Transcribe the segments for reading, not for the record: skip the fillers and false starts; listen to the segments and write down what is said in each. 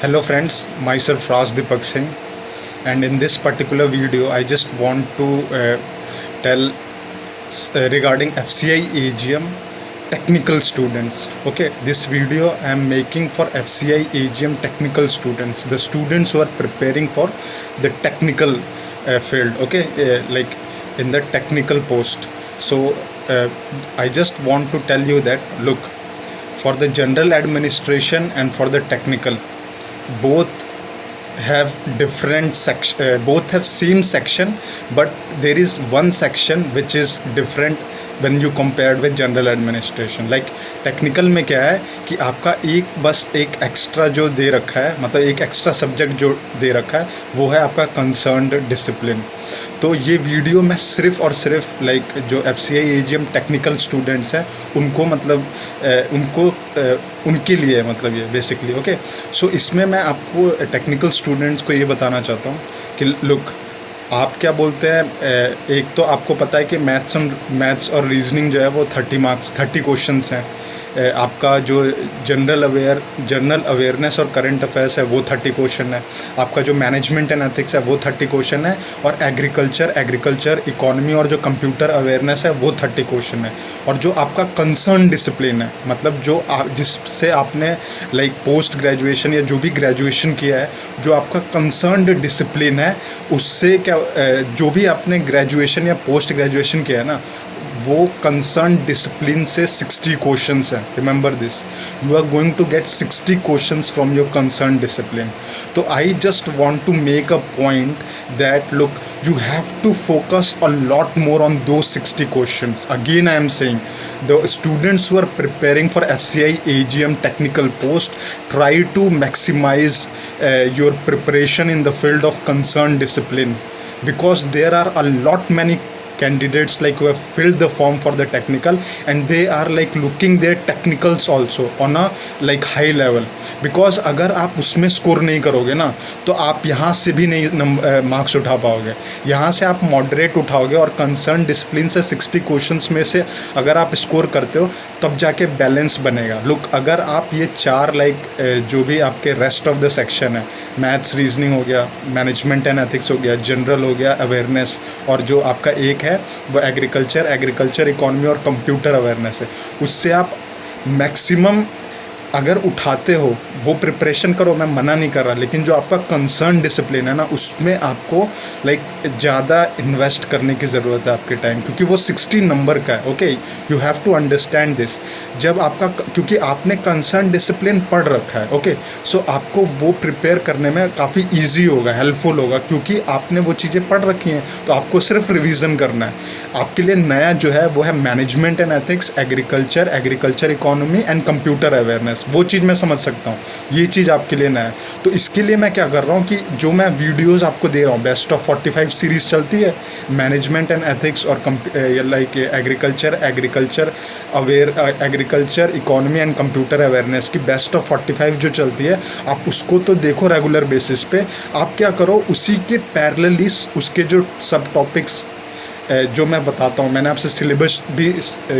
Hello friends, myself Raz Deepak Singh, and in this particular video I just want to tell regarding FCI AGM technical students. Okay, this video I am making for FCI AGM technical students, the students who are preparing for the technical field, okay, like in the technical post. So I just want to tell you that look, for the general administration and for the technical, both have different section, both have same section, but there is one section which is different when you compared with general administration. Like technical में क्या है कि आपका बस एक extra जो दे रखा है, मतलब एक एक्स्ट्रा सब्जेक्ट जो दे रखा है वो है आपका कंसर्न्ड डिसिप्लिन. तो ये वीडियो मैं सिर्फ़ और सिर्फ लाइक जो FCI AGM टेक्निकल स्टूडेंट्स हैं उनको मतलब उनके लिए मतलब ये बेसिकली. ओके, सो इसमें मैं आपको टेक्निकल स्टूडेंट्स को ये बताना चाहता हूँ कि लुक, आप क्या बोलते हैं, एक तो आपको पता है कि मैथ्स और रीजनिंग जो है वो 30 क्वेश्चंस हैं. आपका जो जनरल अवेयरनेस और करंट अफेयर्स है वो 30 क्वेश्चन है. आपका जो मैनेजमेंट एंड एथिक्स है वो 30 क्वेश्चन है. और एग्रीकल्चर इकोनॉमी और जो कंप्यूटर अवेयरनेस है वो 30 क्वेश्चन है. और जो आपका कंसर्न डिसिप्लिन है, मतलब जो जिससे आपने लाइक पोस्ट ग्रेजुएशन या जो भी ग्रेजुएशन किया है, जो आपका कंसर्न्ड डिसिप्लिन है, उससे क्या जो भी आपने ग्रेजुएशन या पोस्ट ग्रेजुएशन किया है ना, वो कंसर्न डिसिप्लिन से 60 क्वेश्चंस हैं. Remember this, you are going to get 60 questions from your concern discipline. तो I just want to make a point that look, you have to focus a lot more on those 60 questions. Again, I am saying the students who are preparing for FCI AGM technical post, try to maximize your preparation in the field of concerned discipline, because there are a lot many candidates like who have filled the form for the technical, and they are like looking their technicals also on a like high level. Because अगर आप उसमें score नहीं करोगे ना, तो आप यहाँ से भी नहीं मार्क्स उठा पाओगे. यहाँ से आप मॉडरेट उठाओगे और कंसर्न डिसिप्लिन से 60 क्वेश्चंस में से अगर आप स्कोर करते हो तब जाके बैलेंस बनेगा. लुक, अगर आप ये चार लाइक जो भी आपके रेस्ट ऑफ द सेक्शन है, मैथ्स रीजनिंग हो गया, मैनेजमेंट एंड एथिक्स हो गया, जनरल हो गया, अवेयरनेस, और जो आपका एक है वो एग्रीकल्चर इकोनॉमी और कंप्यूटर अवेयरनेस है, उससे आप मैक्सिमम अगर उठाते हो वो प्रिपरेशन करो, मैं मना नहीं कर रहा. लेकिन जो आपका कंसर्न डिसिप्लिन है ना, उसमें आपको लाइक ज़्यादा इन्वेस्ट करने की ज़रूरत है आपके टाइम, क्योंकि वो 60 नंबर का है. Okay, you have to understand this. जब आपका, क्योंकि आपने कंसर्न डिसिप्लिन पढ़ रखा है, ओके, सो आपको वो प्रिपेयर करने में काफ़ी ईजी होगा, हेल्पफुल होगा, क्योंकि आपने वो चीज़ें पढ़ रखी हैं. तो आपको सिर्फ रिविज़न करना है. आपके लिए नया जो है वो है management and ethics, agriculture economy and computer awareness. वो चीज़ मैं समझ सकता हूँ, ये चीज़ आपके लिए नया है. तो इसके लिए मैं क्या कर रहा हूँ कि जो मैं वीडियोस आपको दे रहा हूँ, बेस्ट ऑफ 45 सीरीज़ चलती है, मैनेजमेंट एंड एथिक्स और like agriculture economy and computer awareness की बेस्ट ऑफ 45 जो चलती है, आप उसको तो देखो रेगुलर बेसिस पे. आप क्या करो, उसी के पैरेलली उसके जो सब टॉपिक्स जो मैं बताता हूँ, मैंने आपसे सिलेबस भी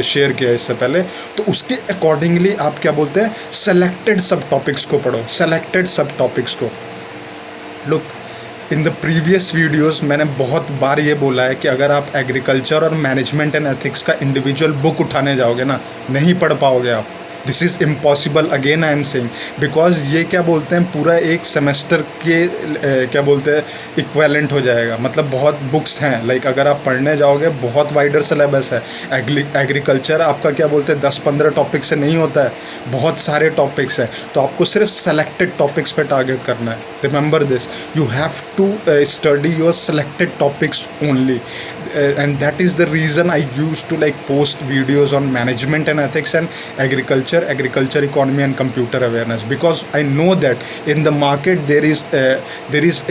शेयर किया है इससे पहले, तो उसके अकॉर्डिंगली आप क्या बोलते हैं, सेलेक्टेड सब टॉपिक्स को पढ़ो, सेलेक्टेड सब टॉपिक्स को. Look, in the previous videos मैंने बहुत बार ये बोला है कि अगर आप एग्रीकल्चर और मैनेजमेंट एंड एथिक्स का इंडिविजुअल बुक उठाने जाओगे ना, नहीं पढ़ पाओगे आप. This is impossible. Again I am saying, because ये क्या बोलते हैं, पूरा एक सेमेस्टर के क्या बोलते हैं इक्वेलेंट हो जाएगा. मतलब बहुत बुक्स हैं, लाइक अगर आप पढ़ने जाओगे बहुत वाइडर सिलेबस है. एग्रीकल्चर आपका क्या बोलते हैं 10-15 टॉपिक से नहीं होता है, बहुत सारे टॉपिक्स हैं. तो आपको सिर्फ सेलेक्टेड टॉपिक्स पे टारगेट करना है. Remember this, you have to study your selected topics only. And that is the reason I used to like post videos on management and ethics and agriculture economy and computer awareness, because I know that in the market there is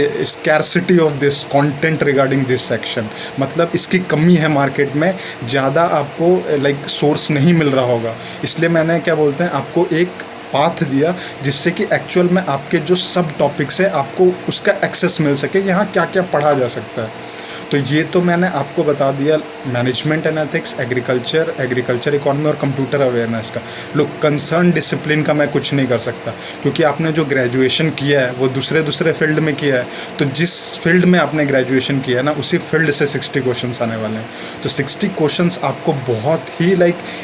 a scarcity of this content regarding this section. मतलब इसकी कमी है market में, ज़्यादा आपको like source नहीं मिल रहा होगा. इसलिए मैंने क्या बोलते हैं आपको एक पाथ दिया जिससे कि एक्चुअल में आपके जो सब टॉपिक्स है आपको उसका एक्सेस मिल सके, यहाँ क्या क्या पढ़ा जा सकता है. तो ये तो मैंने आपको बता दिया management and ethics, agriculture economy और कंप्यूटर अवेयरनेस का। लोग कंसर्न डिसिप्लिन का मैं कुछ नहीं कर सकता, क्योंकि आपने जो ग्रेजुएशन किया है वो दूसरे फील्ड में किया है। तो जिस फील्ड में आपने ग्रेजुएशन किया है ना, उसी फील्ड से 60 क्वेश्चंस आने वाले हैं। तो 60 क्वेश्चंस आपको बहुत ही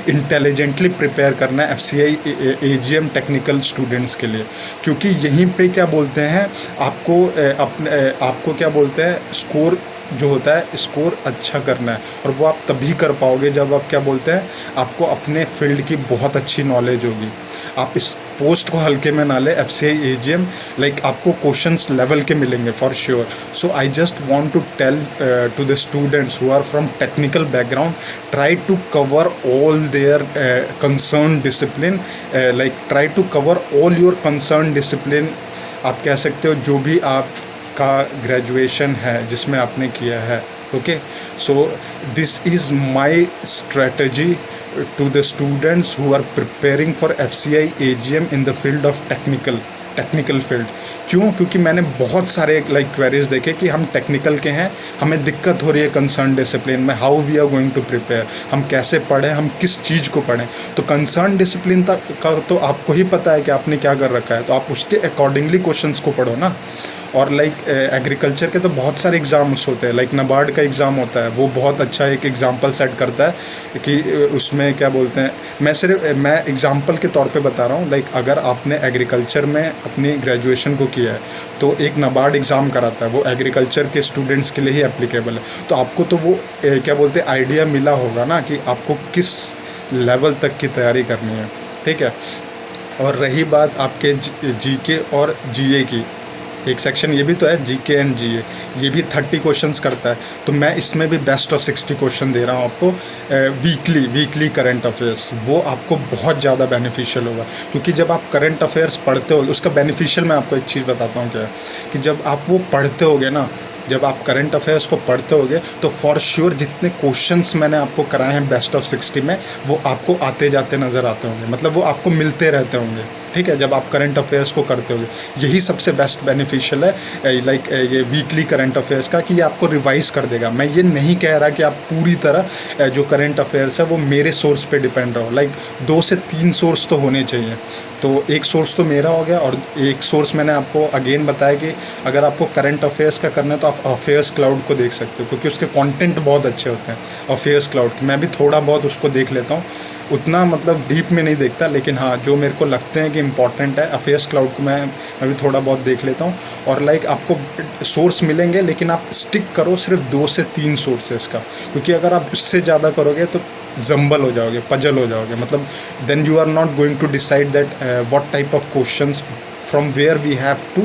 इंटेलिजेंटली प्रिपेयर करना है FCI AGM टेक्निकल स्टूडेंट्स के लिए, क्योंकि यहीं पे क्या बोलते हैं आपको क्या बोलते हैं, स्कोर जो होता है, स्कोर अच्छा करना है। और वो आप तभी कर पाओगे जब आप क्या बोलते हैं, आपको अपने फील्ड की बहुत अच्छी नॉलेज होगी। आप इस पोस्ट को हल्के में ना ले। FCI AGM आपको क्वेश्चंस लेवल के मिलेंगे for sure. So I just want to tell to the students who are from technical background, try to cover all their concern discipline, try to cover all your concern discipline. आप कह सकते हो जो भी आपका graduation है जिसमें आपने किया है। Okay, so this is my strategy to the students who are preparing for FCI AGM in the field of technical field. क्यों? क्योंकि मैंने बहुत सारे क्वेरीज देखे कि हम टेक्निकल के हैं, हमें दिक्कत हो रही है कंसर्न डिसिप्लिन में, how we are going to prepare, हम कैसे पढ़ें, हम किस चीज़ को पढ़ें। तो कंसर्न डिसिप्लिन का तो आपको ही पता है कि आपने क्या कर रखा है, तो आप उसके अकॉर्डिंगली क्वेश्चंस को पढ़ो ना। और एग्रीकल्चर के तो बहुत सारे एग्ज़ाम्स होते हैं, नाबार्ड का एग्ज़ाम होता है, वो बहुत अच्छा एक एग्ज़ाम्पल सेट करता है कि उसमें क्या बोलते हैं। मैं एग्ज़ाम्पल के तौर पे बता रहा हूँ, अगर आपने एग्रीकल्चर में अपनी ग्रेजुएशन को किया है तो एक नाबार्ड एग्ज़ाम कराता है, वो एग्रीकल्चर के स्टूडेंट्स के लिए ही एप्लीकेबल है। तो आपको तो वो क्या बोलते हैं आइडिया मिला होगा ना कि आपको किस लेवल तक की तैयारी करनी है, ठीक है। और रही बात आपके GK और GA की, एक सेक्शन ये भी तो है GK एंड GA, ये भी 30 क्वेश्चंस करता है। तो मैं इसमें भी बेस्ट ऑफ 60 क्वेश्चन दे रहा हूँ आपको वीकली करंट अफेयर्स। वो आपको बहुत ज़्यादा बेनिफिशियल होगा, क्योंकि जब आप करंट अफेयर्स पढ़ते हो, उसका बेनिफिशियल मैं आपको एक चीज़ बताता हूँ क्या है, कि जब आप वो पढ़ते होगे ना, जब आप करंट अफेयर्स को पढ़ते होगे तो फॉर श्योर जितने क्वेश्चंस मैंने आपको कराए हैं बेस्ट ऑफ 60 में, वो आपको आते जाते नज़र आते होंगे, मतलब वो आपको मिलते रहते होंगे, ठीक है। जब आप करंट अफेयर्स को करते होगे, यही सबसे बेस्ट बेनिफिशियल है ये वीकली करंट अफेयर्स का, कि ये आपको रिवाइज़ कर देगा। मैं ये नहीं कह रहा कि आप पूरी तरह जो करंट अफेयर्स है वो मेरे सोर्स पे डिपेंड रहो, 2 से 3 सोर्स तो होने चाहिए। तो एक सोर्स तो मेरा हो गया, और एक सोर्स मैंने आपको अगेन बताया कि अगर आपको करंट अफेयर्स का करना है तो आप अफेयर्स क्लाउड को देख सकते हो, क्योंकि उसके कंटेंट बहुत अच्छे होते हैं अफेयर्स क्लाउड के। मैं भी थोड़ा बहुत उसको देख लेता हूँ, उतना डीप में नहीं देखता, लेकिन हाँ जो मेरे को लगते हैं कि इम्पॉर्टेंट है अफेयर्स क्लाउड को मैं भी थोड़ा बहुत देख लेता हूँ। और आपको सोर्स मिलेंगे, लेकिन आप स्टिक करो सिर्फ 2 से 3 सोर्सेस का, क्योंकि अगर आप उससे ज़्यादा करोगे तो जंबल हो जाओगे, पजल हो जाओगे, then you are not going to decide that what type of questions from where we have to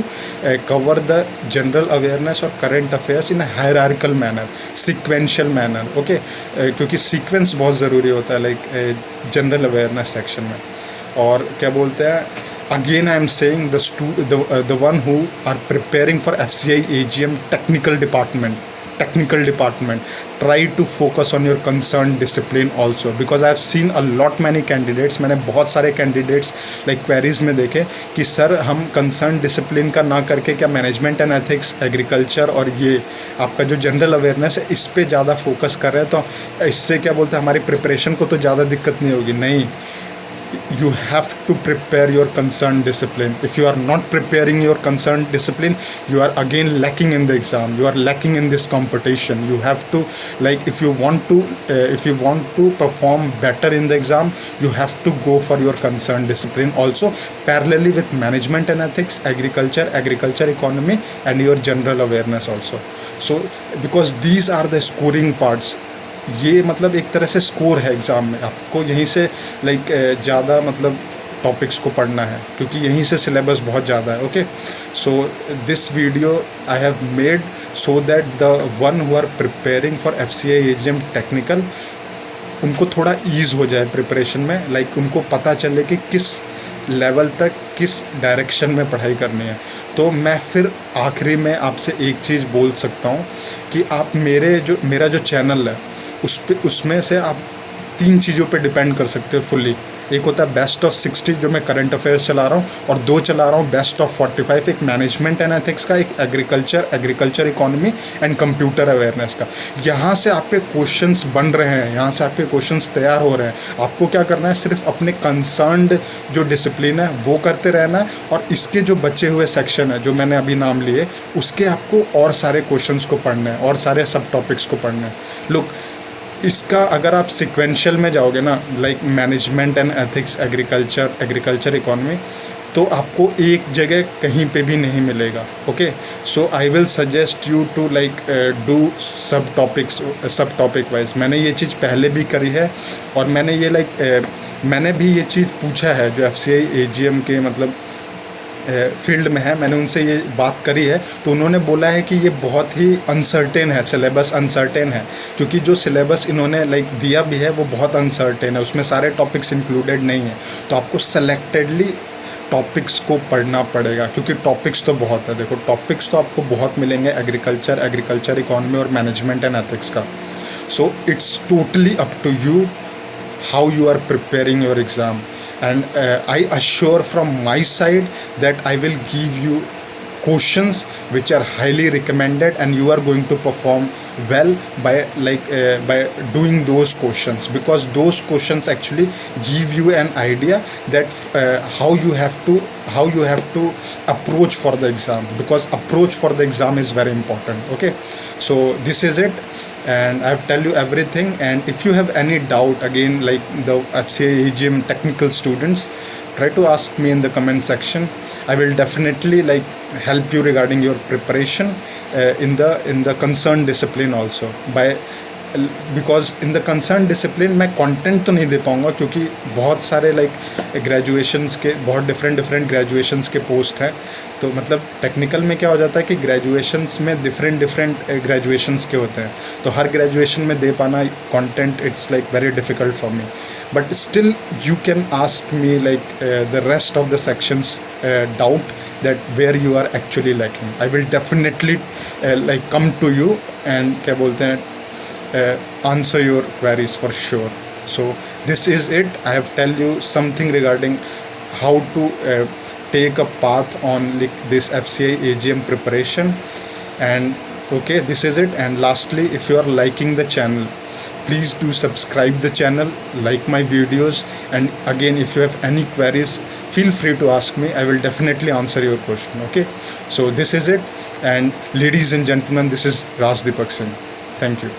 cover the general awareness or current affairs in a hierarchical manner, sequential manner, okay? क्योंकि sequence बहुत ज़रूरी होता है general awareness section में। और क्या बोलते हैं, again I am saying the one who are preparing for FCI AGM technical department, try to focus on your concerned discipline also, because I have seen a lot many candidates, मैंने बहुत सारे candidates queries में देखे कि sir हम concerned discipline का ना करके क्या मैनेजमेंट एंड एथिक्स, एग्रीकल्चर और ये आपका जो जनरल अवेयरनेस है इस पे ज़्यादा फोकस कर रहे हैं, तो इससे क्या बोलते हैं हमारी प्रिपरेशन को तो ज़्यादा दिक्कत नहीं होगी। नहीं, you have to prepare your concerned discipline. If you are not preparing your concerned discipline, you are again lacking in the exam, you are lacking in this competition. You have to if you want to perform better in the exam, you have to go for your concerned discipline also, parallelly with management and ethics, agriculture economy, and your general awareness also. So because these are the scoring parts, ये एक तरह से score है exam में, आपको यहीं से ज़्यादा टॉपिक्स को पढ़ना है, क्योंकि यहीं से सिलेबस बहुत ज़्यादा है। Okay, so this video I have made so that the one who are preparing for FCI AGM technical, उनको थोड़ा ईज़ हो जाए प्रिपरेशन में, उनको पता चले कि किस लेवल तक किस डायरेक्शन में पढ़ाई करनी है। तो मैं फिर आखिरी में आपसे एक चीज़ बोल सकता हूँ कि आप मेरा जो चैनल है उसमें से आप 3 चीज़ों पे डिपेंड कर सकते हो फुल्ली। एक होता है बेस्ट ऑफ 60 जो मैं करंट अफेयर्स चला रहा हूँ, और 2 चला रहा हूँ बेस्ट ऑफ 45, एक मैनेजमेंट एंड एथिक्स का, एक agriculture economy and computer awareness का। यहाँ से आप पे क्वेश्चंस बन रहे हैं, यहाँ से आपके क्वेश्चंस तैयार हो रहे हैं। आपको क्या करना है, सिर्फ अपने कंसर्न्ड जो डिसिप्लिन है वो करते रहना है, और इसके जो बचे हुए सेक्शन है जो मैंने अभी नाम लिए, उसके आपको और सारे क्वेश्चंस को पढ़ना है और सारे सब टॉपिक्स को पढ़ना है। लुक, इसका अगर आप सिक्वेंशियल में जाओगे ना, like management and ethics, agriculture economy, तो आपको एक जगह कहीं पे भी नहीं मिलेगा। Okay, so I will suggest you to like do सब टॉपिक वाइज। मैंने ये चीज़ पहले भी करी है, और मैंने ये मैंने भी ये चीज़ पूछा है जो FCI AGM के मतलब फील्ड में है, मैंने उनसे ये बात करी है, तो उन्होंने बोला है कि ये बहुत ही अनसर्टेन है, सिलेबस अनसर्टेन है, क्योंकि जो सिलेबस इन्होंने दिया भी है वो बहुत अनसर्टेन है, उसमें सारे टॉपिक्स इंक्लूडेड नहीं है। तो आपको सेलेक्टेडली टॉपिक्स को पढ़ना पड़ेगा, क्योंकि टॉपिक्स तो बहुत है। देखो, टॉपिक्स तो आपको बहुत मिलेंगे एग्रीकल्चर इकोनॉमी और मैनेजमेंट एंड एथिक्स का। So it's totally up to you how you are preparing your exam, and I assure from my side that I will give you questions which are highly recommended, and you are going to perform well by by doing those questions, because those questions actually give you an idea that how you have to approach for the exam, because approach for the exam is very important. Okay, so this is it, and I've tell you everything. And if you have any doubt, again, like the FCI AGM technical students, try to ask me in the comment section. I will definitely help you regarding your preparation in the concerned discipline also, by because in the concern discipline मैं content तो नहीं दे पाऊँगा, क्योंकि बहुत सारे graduations के बहुत different graduations के पोस्ट हैं। तो मतलब टेक्निकल में क्या हो जाता है कि ग्रेजुएशंस में डिफरेंट ग्रेजुएशंस के होते हैं, तो हर ग्रेजुएशन में दे पाना content, it's very difficult for me, but still you can ask me the rest of the sections doubt that where you are actually lacking. I will definitely come to you and क्या बोलते हैं answer your queries for sure. So this is it. I have tell you something regarding how to take a path on this FCI AGM preparation, and okay, this is it. And lastly, if you are liking the channel, please do subscribe the channel, like my videos, and again, if you have any queries, feel free to ask me. I will definitely answer your question. Okay, so this is it, and ladies and gentlemen, this is Raj Deepak Singh. Thank you.